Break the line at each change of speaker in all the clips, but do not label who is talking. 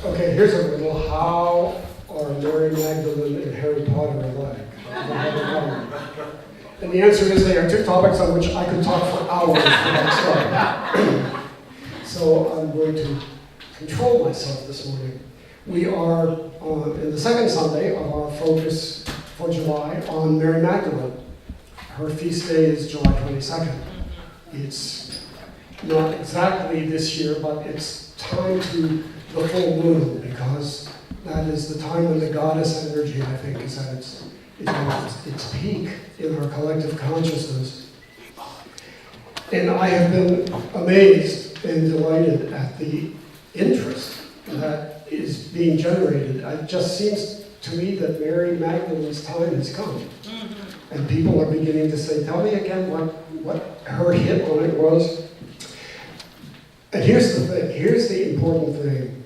Okay, here's a riddle. How are Mary Magdalene and Harry Potter alike? And the answer is they are two topics on which I could talk for hours without starting. So I'm going to control myself this morning. We are in the second Sunday of our focus for July on Mary Magdalene. Her feast day is July 22nd. It's not exactly this year, but it's time to the full moon, because that is the time when the goddess energy, I think, is at its peak in our collective consciousness. And I have been amazed and delighted at the interest that is being generated. It just seems to me that Mary Magdalene's time has come. And people are beginning to say, tell me again what her hit on it was. And here's the thing, here's the important thing.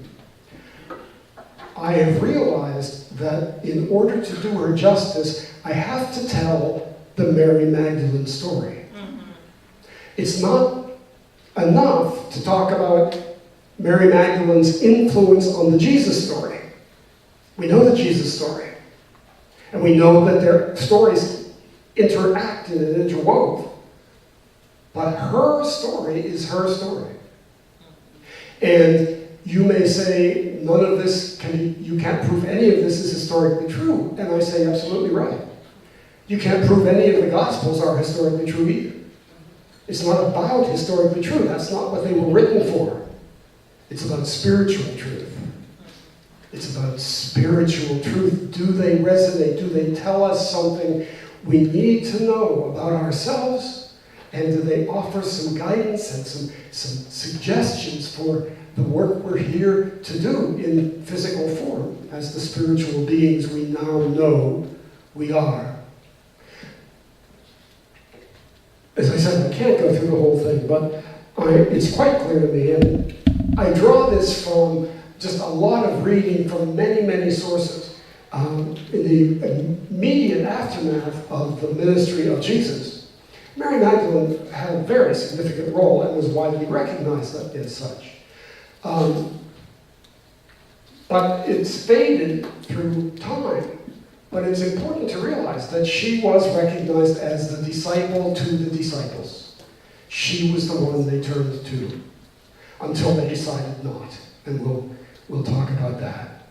I have realized that in order to do her justice, I have to tell the Mary Magdalene story. It's not enough to talk about Mary Magdalene's influence on the Jesus story. We know the Jesus story. And we know that their stories interact and interwove. But her story is her story. And you may say, none of this you can't prove any of this is historically true. And I say, absolutely right. You can't prove any of the Gospels are historically true either. It's not about historically true. That's not what they were written for. It's about spiritual truth. It's about spiritual truth. Do they resonate? Do they tell us something we need to know about ourselves? And do they offer some guidance and some suggestions for the work we're here to do in physical form as the spiritual beings we now know we are? As I said, I can't go through the whole thing, but it's quite clear to me, and I draw this from just a lot of reading from many, many sources. In the immediate aftermath of the ministry of Jesus, Mary Magdalene had a very significant role and was widely recognized as such. But it's faded through time. But it's important to realize that she was recognized as the disciple to the disciples. She was the one they turned to until they decided not. And we'll talk about that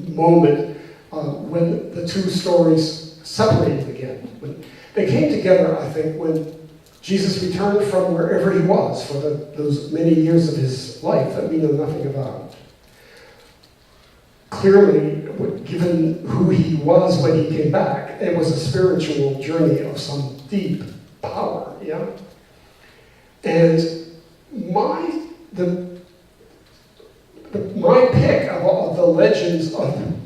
moment when the two stories separated again. When they came together, I think, when Jesus returned from wherever he was for those many years of his life that we know nothing about. Clearly, given who he was when he came back, it was a spiritual journey of some deep power, yeah? And my pick of the legends of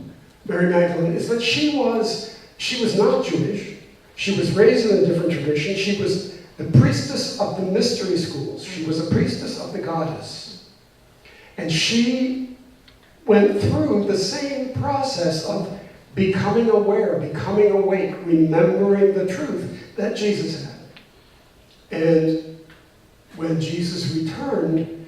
Mary Magdalene is that she was not Jewish. She was raised in a different tradition. She was the priestess of the mystery schools. She was a priestess of the goddess. And she went through the same process of becoming aware, becoming awake, remembering the truth that Jesus had. And when Jesus returned,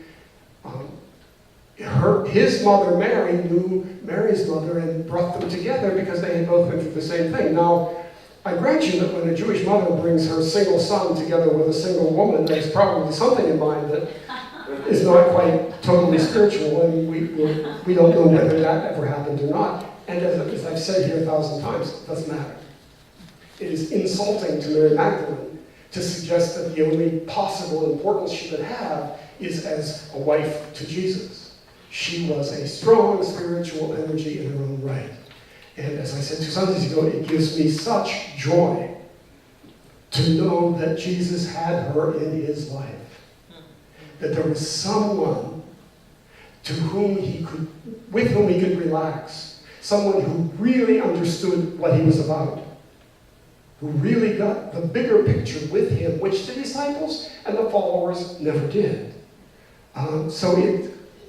his mother Mary knew Mary's mother and brought them together because they had both been through the same thing. Now, I grant you that when a Jewish mother brings her single son together with a single woman, there's probably something in mind that is not quite totally spiritual, and we don't know whether that ever happened or not. And as I've said here 1,000 times, it doesn't matter. It is insulting to Mary Magdalene to suggest that the only possible importance she could have is as a wife to Jesus. She was a strong spiritual energy in her own right. And as I said 2 Sundays ago, it gives me such joy to know that Jesus had her in his life. That there was someone with whom he could relax. Someone who really understood what he was about. Who really got the bigger picture with him, which the disciples and the followers never did. So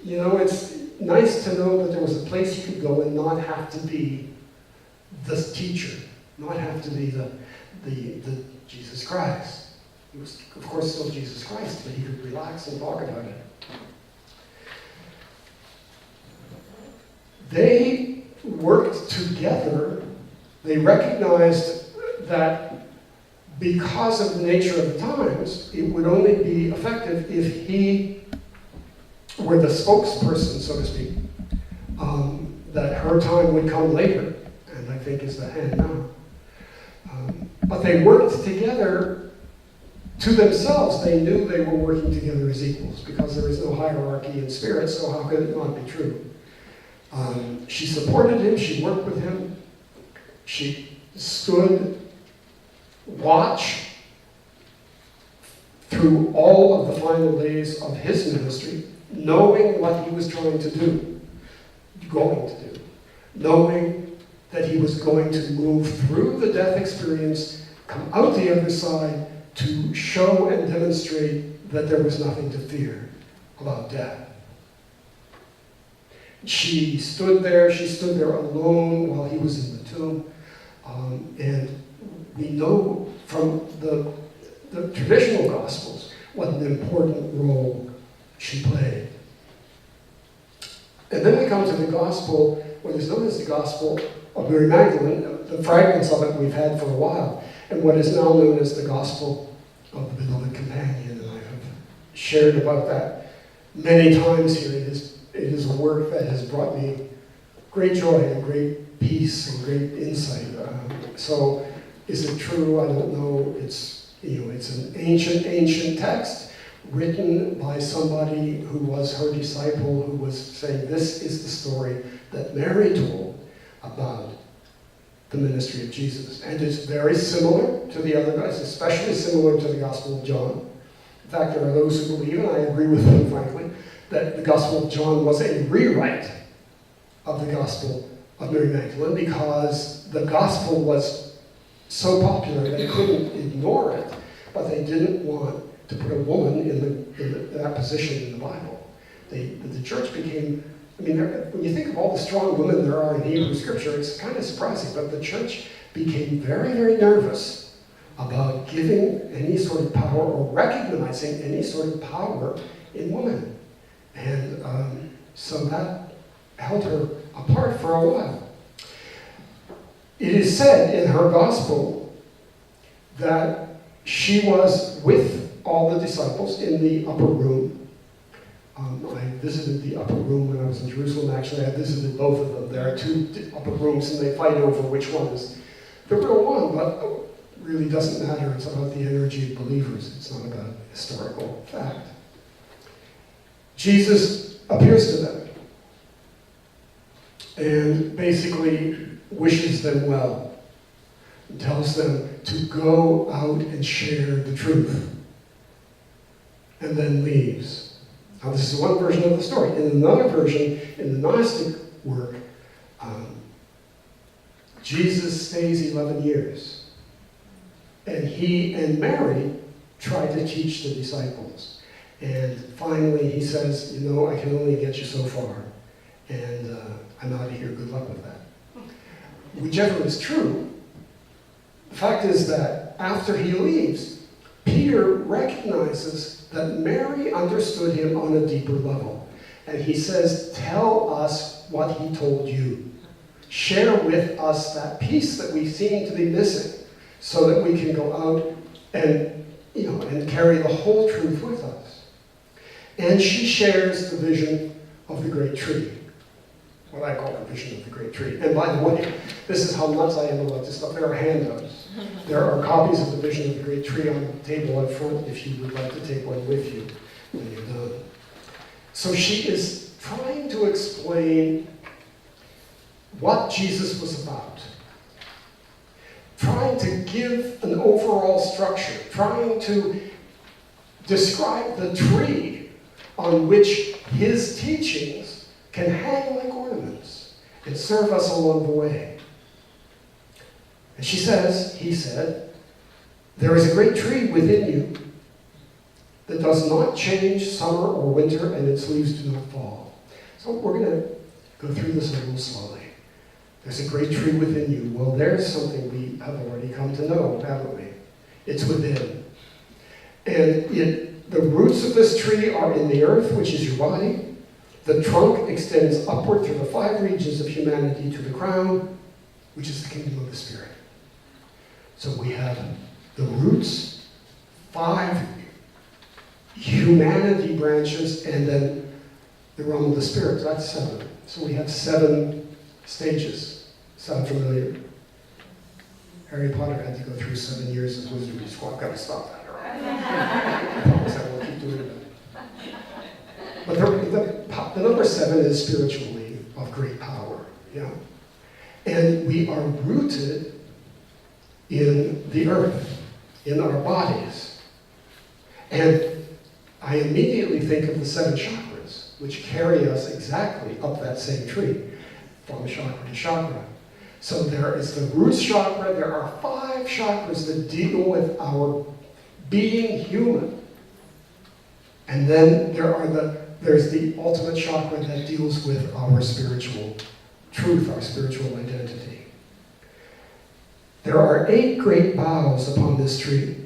it's nice to know that there was a place you could go and not have to be the teacher, not have to be the Jesus Christ. He was, of course, still Jesus Christ, but he could relax and talk about it. they worked together. They recognized that because of the nature of the times, it would only be effective if he were the spokesperson, so to speak, that her time would come later, and I think is the hand now. But they worked together to themselves. They knew they were working together as equals because there is no hierarchy in spirit, so how could it not be true? She supported him, she worked with him, she stood watch through all of the final days of his ministry, knowing what he was trying to do, knowing that he was going to move through the death experience, come out the other side to show and demonstrate that there was nothing to fear about death. She stood there alone while he was in the tomb, and we know from the traditional Gospels what an important role she played. And then we come to the Gospel, what is known as the Gospel of Mary Magdalene, the fragments of it we've had for a while, and what is now known as the Gospel of the Beloved Companion. And I have shared about that many times here. It is a work that has brought me great joy and great peace and great insight. So is it true? I don't know. It's an ancient text written by somebody who was her disciple, who was saying this is the story that Mary told about the ministry of Jesus. And it's very similar to the other guys, especially similar to the Gospel of John. In fact, there are those who believe, and I agree with them, frankly, that the Gospel of John was a rewrite of the Gospel of Mary Magdalene because the Gospel was so popular they couldn't ignore it, but they didn't want to put a woman in that position in the Bible. The church became, when you think of all the strong women there are in Hebrew Scripture, it's kind of surprising, but the church became very, very nervous about giving any sort of power or recognizing any sort of power in women. And so that held her apart for a while. It is said in her gospel that she was with all the disciples in the upper room. I visited the upper room when I was in Jerusalem. Actually, I visited both of them. There are two upper rooms, and they fight over which one is the real one, but it really doesn't matter. It's about the energy of believers. It's not about historical fact. Jesus appears to them and basically wishes them well and tells them to go out and share the truth, and then leaves. Now, this is one version of the story. In another version, in the Gnostic work, Jesus stays 11 years, and he and Mary try to teach the disciples. And finally, he says, I can only get you so far, and I'm out of here. Good luck with that. Whichever is true, the fact is that after he leaves, Peter recognizes that Mary understood him on a deeper level. And he says, tell us what he told you. Share with us that piece that we seem to be missing so that we can go out and carry the whole truth with us. And she shares the vision of the great tree, what I call the vision of the great tree. And by the way, this is how nuts I am about this stuff. There are handouts. There are copies of the vision of the great tree on the table up front if you would like to take one with you when you're done. So she is trying to explain what Jesus was about, trying to give an overall structure, trying to describe the tree on which his teachings can hang like ornaments and serve us along the way. And he said, there is a great tree within you that does not change summer or winter, and its leaves do not fall. So we're going to go through this a little slowly. There's a great tree within you. Well, there's something we have already come to know, haven't we? It's within. And the roots of this tree are in the earth, which is your body, The trunk extends upward through the 5 regions of humanity to the crown, which is the kingdom of the Spirit. So we have the roots, 5 humanity branches, and then the realm of the Spirit. That's 7. So we have 7 stages. Sound familiar? Harry Potter had to go through 7 years of wizardry school. I've got to stop that. I promise I won't keep doing it. But the number 7 is spiritually of great power. Yeah. And we are rooted in the earth, in our bodies. And I immediately think of the 7 chakras, which carry us exactly up that same tree, from chakra to chakra. So there is the roots chakra. There are 5 chakras that deal with our being human. And then there's the ultimate chakra that deals with our spiritual truth, our spiritual identity. There are 8 great boughs upon this tree,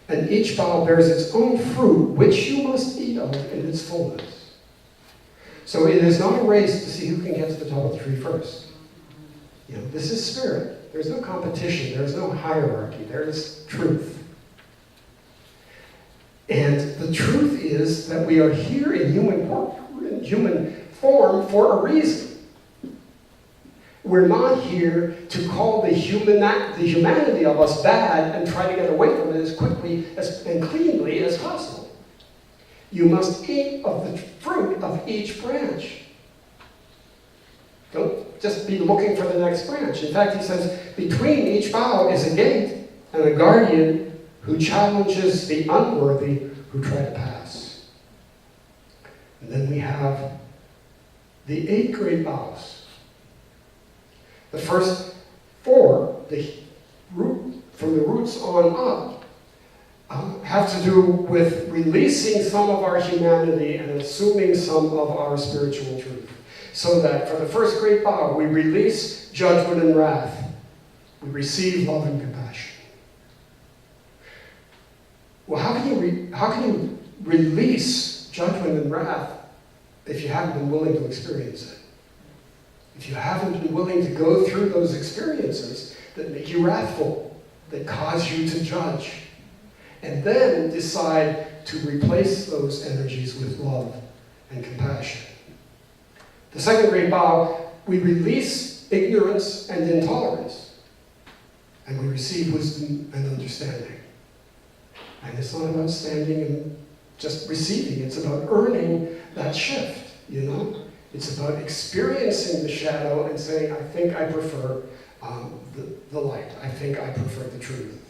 and each bough bears its own fruit, which you must eat of in its fullness. So it is not a race to see who can get to the top of the tree first. This is spirit. There's no competition. There's no hierarchy. There is truth. And the truth is that we are here in human form for a reason. We're not here to call the humanity of us bad and try to get away from it as quickly and cleanly as possible. You must eat of the fruit of each branch. Don't just be looking for the next branch. In fact, he says, between each bough is a gate and a guardian who challenges the unworthy who try to pass. And then we have the 8 great boughs. The first 4, from the roots on up, have to do with releasing some of our humanity and assuming some of our spiritual truth. So that for the first great bough, we release judgment and wrath. We receive love and compassion. Well, how can you release judgment and wrath if you haven't been willing to experience it? If you haven't been willing to go through those experiences that make you wrathful, that cause you to judge, and then decide to replace those energies with love and compassion. The second great bough, we release ignorance and intolerance, and we receive wisdom and understanding. And it's not about standing and just receiving. It's about earning that shift, It's about experiencing the shadow and saying, I think I prefer the light. I think I prefer the truth.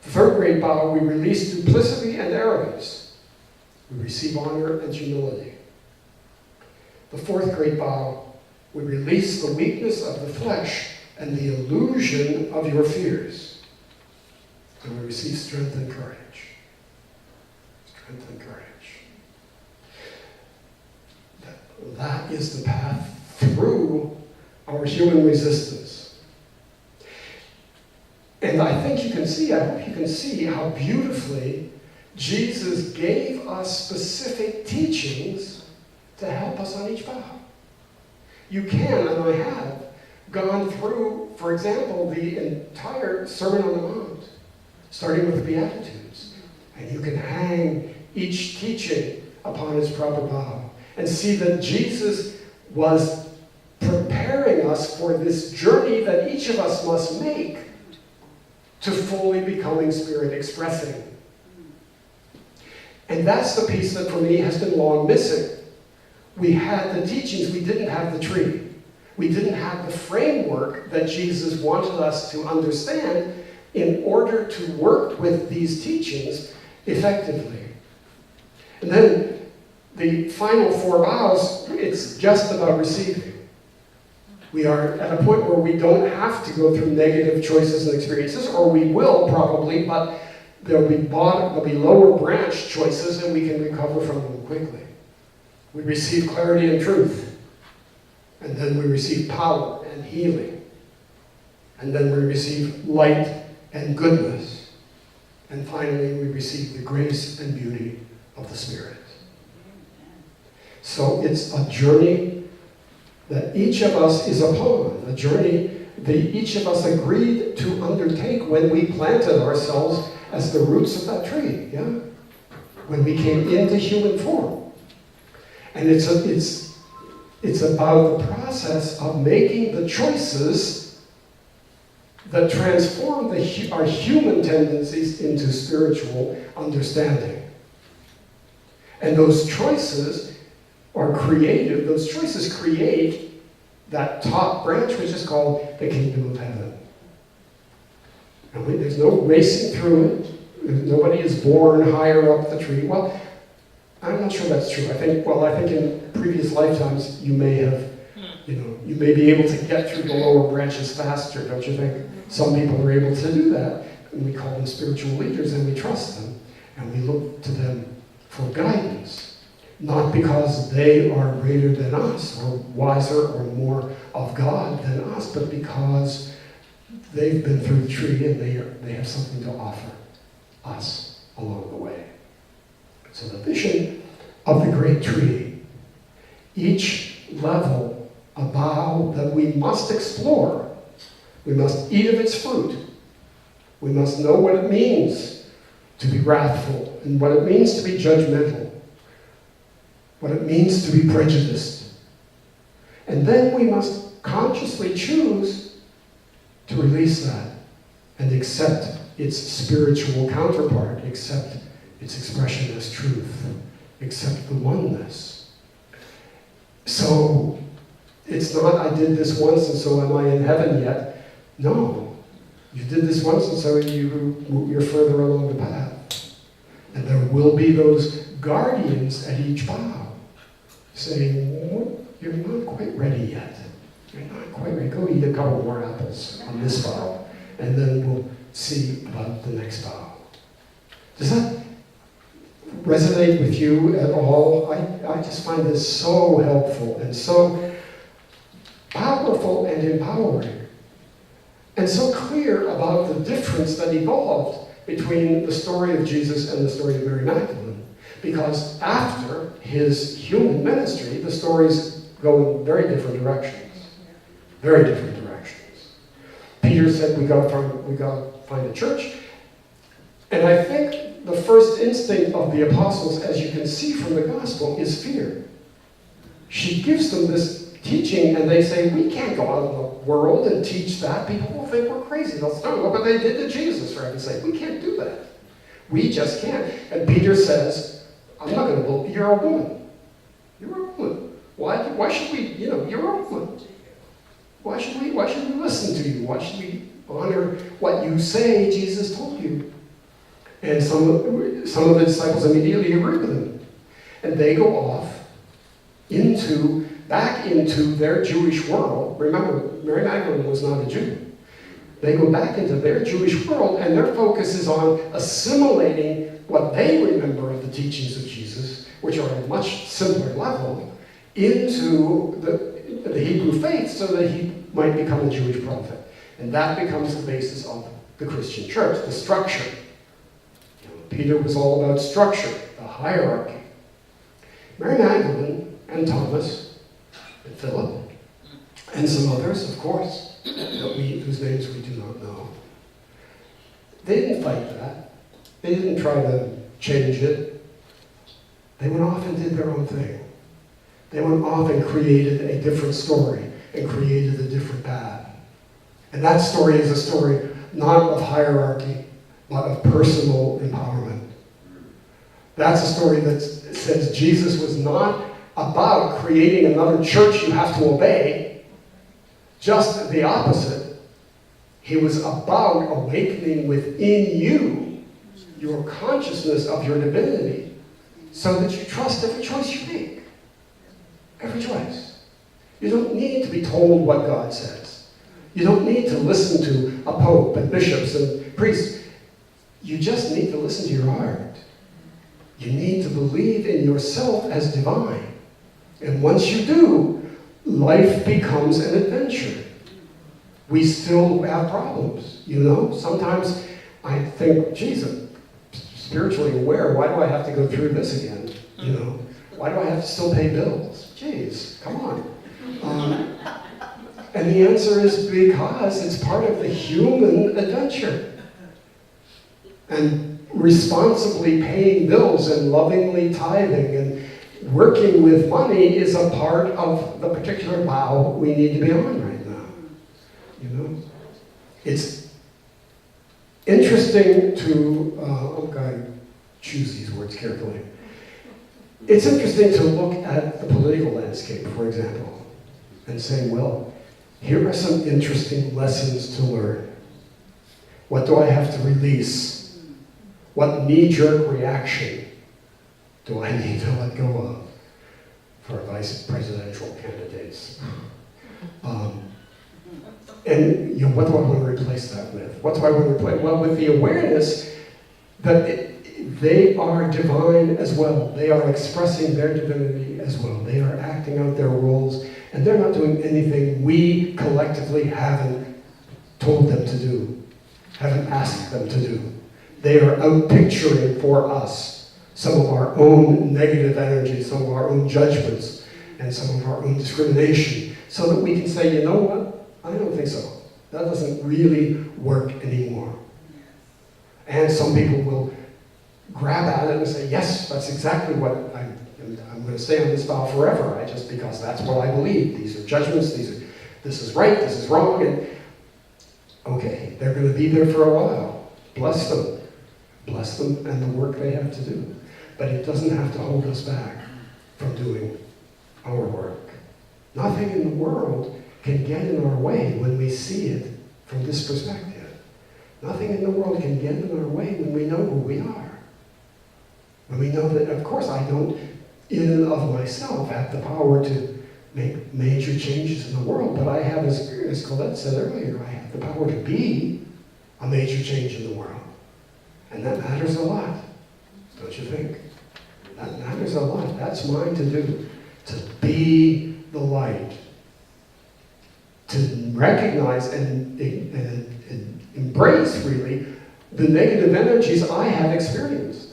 The third great bough, we release duplicity and arrogance. We receive honor and humility. The fourth great bough, we release the weakness of the flesh and the illusion of your fears. And we receive strength and courage. Strength and courage. That is the path through our human resistance. And I think you can see, I hope you can see how beautifully Jesus gave us specific teachings to help us on each bough. You can, and I have, gone through, for example, the entire Sermon on the Mount, starting with the Beatitudes. And you can hang each teaching upon its proper bough and see that Jesus was preparing us for this journey that each of us must make to fully becoming Spirit expressing. And that's the piece that for me has been long missing. We had the teachings, we didn't have the tree. We didn't have the framework that Jesus wanted us to understand in order to work with these teachings effectively. And then the final 4 boughs, it's just about receiving. We are at a point where we don't have to go through negative choices and experiences, or we will probably, but there'll be lower branch choices and we can recover from them quickly. We receive clarity and truth, and then we receive power and healing, and then we receive light and goodness, and finally we receive the grace and beauty of the Spirit. So it's a journey that each of us is upon, a journey that each of us agreed to undertake when we planted ourselves as the roots of that tree, yeah? When we came into human form. And it's about the process of making the choices that transform our human tendencies into spiritual understanding. And those choices are creative. Those choices create that top branch, which is called the kingdom of heaven. And there's no racing through it. Nobody is born higher up the tree. Well, I'm not sure that's true. I think in previous lifetimes you may have, you may be able to get through the lower branches faster, don't you think? Some people are able to do that, and we call them spiritual leaders, and we trust them, and we look to them for guidance. Not because they are greater than us, or wiser, or more of God than us, but because they've been through the tree and they have something to offer us along the way. So the vision of the great tree, each level a bough that we must explore. We must eat of its fruit. We must know what it means to be wrathful and what it means to be judgmental, what it means to be prejudiced. And then we must consciously choose to release that and accept its spiritual counterpart, accept its expression as truth, accept the oneness. So it's not, I did this once and so am I in heaven yet. No, you did this once and so you're further along the path. And there will be those guardians at each bough saying, you're not quite ready yet. You're not quite ready. Go eat a couple more apples on this bough, and then we'll see about the next bough. Does that resonate with you at all? I just find this so helpful and so powerful and empowering, and so clear about the difference that evolved between the story of Jesus and the story of Mary Magdalene. Because after his human ministry, the stories go in very different directions. Very different directions. Peter said, we gotta find a church. And I think the first instinct of the apostles, as you can see from the gospel, is fear. She gives them this teaching, and they say, we can't go out in the world and teach that. People will think we're crazy. They'll say, look what they did to Jesus, for heaven's sake. We can't do that. We just can't. And Peter says, I'm not going to believe, you're a woman. You're a woman. Why should we, you're a woman. Why should we listen to you? Why should we honor what you say Jesus told you? And some of the disciples immediately agree with him. And they go off back into their Jewish world. Remember, Mary Magdalene was not a Jew. They go back into their Jewish world, and their focus is on assimilating what they remember of the teachings of Jesus, which are at a much simpler level, into the Hebrew faith so that he might become a Jewish prophet. And that becomes the basis of the Christian church, the structure. Peter was all about structure, the hierarchy. Mary Magdalene and Thomas and Philip and some others, of course, whose names we do not know, they didn't fight that. They didn't try to change it. They went off and did their own thing. They went off and created a different story and created a different path. And that story is a story not of hierarchy, but of personal empowerment. That's a story that says Jesus was not about creating another church you have to obey, just the opposite. He was about awakening within you your consciousness of your divinity so that you trust every choice you make. Every choice. You don't need to be told what God says. You don't need to listen to a pope and bishops and priests. You just need to listen to your heart. You need to believe in yourself as divine. And once you do, life becomes an adventure. We still have problems, Sometimes I think, geez, I'm spiritually aware. Why do I have to go through this again? Why do I have to still pay bills? Jeez, come on. And the answer is because it's part of the human adventure. And responsibly paying bills and lovingly tithing and working with money is a part of the particular vow we need to be on right now. You know? It's interesting to, choose these words carefully. It's interesting to look at the political landscape, for example, and say, well, here are some interesting lessons to learn. What do I have to release? What knee-jerk reaction do I need to let go of for vice presidential candidates? And what do I want to replace that with? What do I want to replace? Well, with the awareness that they are divine as well. They are expressing their divinity as well. They are acting out their roles, and they're not doing anything we collectively haven't told them to do, haven't asked them to do. They are out picturing for us some of our own negative energy, some of our own judgments, and some of our own discrimination, so that we can say, you know what? I don't think so. That doesn't really work anymore. And some people will grab at it and say, yes, that's exactly what I'm going to stay on this vow forever, because that's what I believe. These are judgments, this is right, this is wrong, and okay, they're going to be there for a while. Bless them. Bless them and the work they have to do. But it doesn't have to hold us back from doing our work. Nothing in the world can get in our way when we see it from this perspective. Nothing in the world can get in our way when we know who we are. When we know that, of course, I don't, in and of myself, have the power to make major changes in the world, but I have, as Colette said earlier, I have the power to be a major change in the world. And that matters a lot, don't you think? That matters a lot. That's mine to do. To be the light. To recognize and embrace, really, the negative energies I have experienced.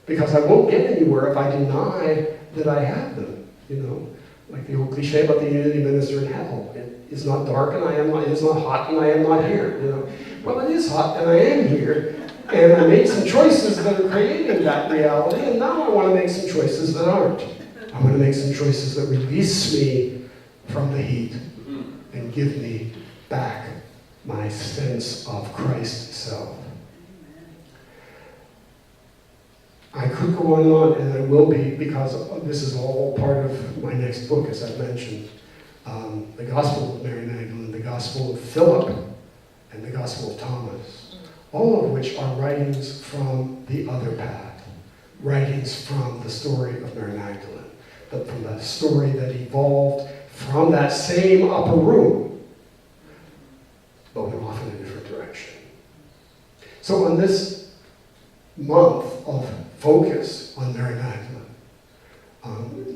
Because I won't get anywhere if I deny that I have them. You know, like the old cliche about the unity minister in hell. It is not dark and I am not, it is not hot and I am not here. You know, well, it is hot and I am here. And I made some choices that are creating that reality, and now I want to make some choices that aren't. I want to make some choices that release me from the heat and give me back my sense of Christ self. I could go on and on, and I will be, because this is all part of my next book, as I mentioned. The Gospel of Mary Magdalene, the Gospel of Philip, and the Gospel of Thomas. All of which are writings from the other path. Writings from the story of Mary Magdalene. But from that story that evolved from that same upper room, but went off in a different direction. So on this month of focus on Mary Magdalene,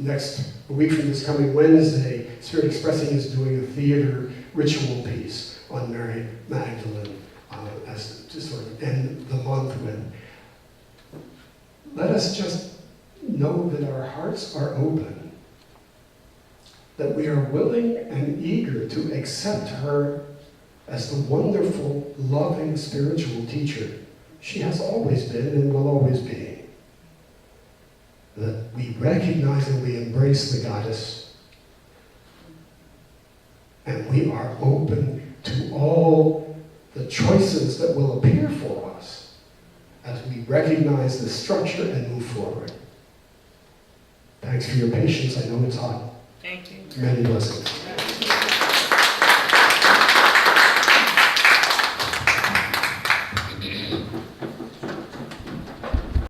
next week from this coming Wednesday, Spirit Expressing is doing a theater ritual piece on Mary Magdalene as to sort of end the month with. Let us just know that our hearts are open, that we are willing and eager to accept her as the wonderful, loving, spiritual teacher she has always been and will always be. That we recognize and we embrace the goddess, and we are open to all the choices that will appear for us as we recognize the structure and move forward. Thanks for your patience. I know it's hot.
Thank you.
Many blessings.